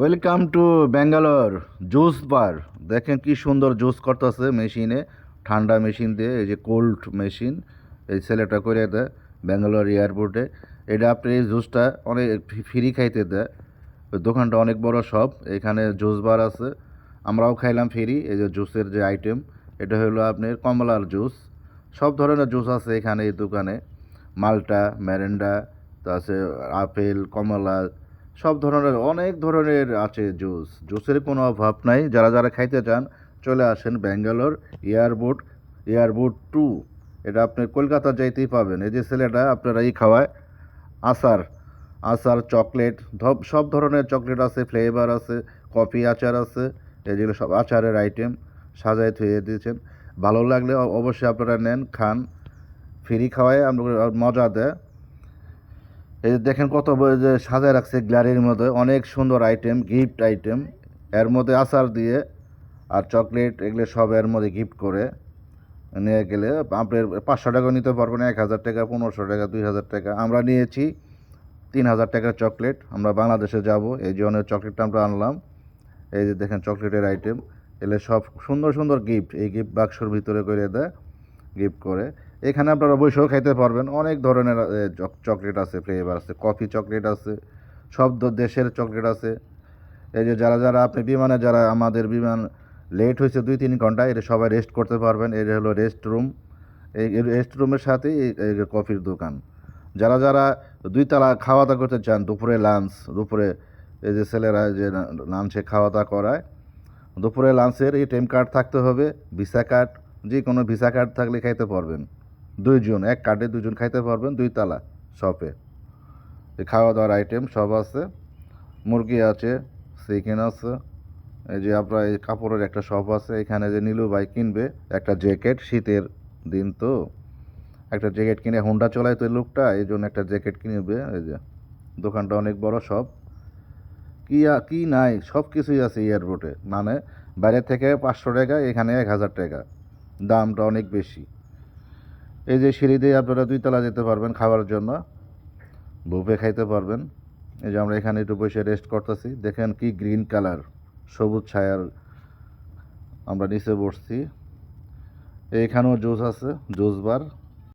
Welcome to Bangalore juice bar. দেখেন কি সুন্দর জুস করতেছে মেশিনে, ঠান্ডা মেশিন দিয়ে। এই যে কোল্ড মেশিন, এই ছেলেটা করে দেয় ব্যাঙ্গালোর এয়ারপোর্টে। এটা আপনি এই জুসটা অনেক ফ্রি খাইতে দেয়। ওই দোকানটা অনেক বড় শপ, এখানে জুস বার আছে, আমরাও খাইলাম ফ্রি। এই যে জুসের যে আইটেম, এটা হলো আপনার কমলার জুস। সব ধরনের জুস আছে এখানে এই দোকানে, মাল্টা, ম্যারেন্ডা, তাছে আপেল, কমলা, সব ধরনের অনেক ধরনের আছে জুস। জুসের কোনো অভাব নাই। যারা যারা খাইতে চান চলে আসেন ব্যাঙ্গালোর এয়ারপোর্ট, এয়ারপোর্ট 2। এটা আপনি কলকাতা যাইতেই পাবেন। এই যে ছেলেটা আপনারা এই খাওয়ায় আচার, আচার চকলেট, সব ধরনের চকলেট আছে, ফ্লেভার আছে, কফি আচার আছে। এই যেগুলো সব আচারের আইটেম সাজায় থুয়ে দিয়েছেন। ভালো লাগলে অবশ্যই আপনারা নেন, খান। ফ্রি খাওয়ায় আমরা মজা দেয়। এই যে দেখেন কত যে সাজায় রাখছে গ্যালারির মধ্যে, অনেক সুন্দর আইটেম, গিফট আইটেম। এর মধ্যে আচার দিয়ে আর চকলেট এগুলো সব এর মধ্যে গিফট করে নিয়ে গেলে আপনার 500 টাকা নিতে পারবেন, 1000 টাকা, 1500 টাকা, 2000 টাকা। আমরা নিয়েছি 3000 টাকার চকলেট। আমরা বাংলাদেশে যাব, এই জন্য চকলেটটা আমরা আনলাম। এই যে দেখেন চকলেটের আইটেম, এগুলো সব সুন্দর সুন্দর গিফট এই গিফট বাক্সর ভিতরে করে দেয়, গিফট করে। এখানে আপনারা বসেও খাইতে পারবেন। অনেক ধরনের চকলেট আছে, ফ্লেভার আছে, কফি চকলেট আছে, সব দেশের চকলেট আছে। এই যে যারা যারা আপনি বিমানে, যারা আমাদের বিমান লেট হয়েছে 2-3 ঘন্টা, এটা সবাই রেস্ট করতে পারবেন। এটা হলো রেস্ট রুম। এই রেস্ট রুমের সাথেই এই কফির দোকান। যারা যারা 2 তলা খাওয়া দাওয়া করতে চান, দুপুরে লাঞ্চ, দুপুরে এই যে ছেলেরা যে লাঞ্চে খাওয়া দাওয়া করায়, দুপুরে লাঞ্চের এই টাইম কার্ড থাকতে হবে, ভিসা কার্ড। যে কোনো ভিসা কার্ড থাকলে খাইতে পারবেন। 2 জন, এক কার্ডে 2 জন খাইতে পারবেন 2 তলা শপে। এই খাওয়া দাওয়ার আইটেম সব আছে, মুরগি আছে, চিকেন আছে। এই যে আপনার এই কাপড়ের একটা শপ আছে, এখানে যে নীলু ভাই কিনবে একটা জ্যাকেট, শীতের দিন তো একটা জ্যাকেট কিনে, হোন্ডা চলায় তো এই লোকটা, এই জন্য একটা জ্যাকেট কিনবে। এই যে দোকানটা অনেক বড় শপ। কি নাই, সব কিছুই আছে এয়ারপোর্টে। মানে বাইরে থেকে 500 টাকা, এখানে 1000 টাকা, দামটা অনেক বেশি। এই যে সিঁড়ি দিয়ে আপনারা 2 তলা যেতে পারবেন খাওয়ার জন্য, বুফে খাইতে পারবেন। এই যে আমরা এখানে একটু বসে রেস্ট করতেছি। দেখেন কি গ্রিন কালার, সবুজ ছায়ার। আমরা নিচে বসছি। এইখানেও জুস আছে, জুস বার।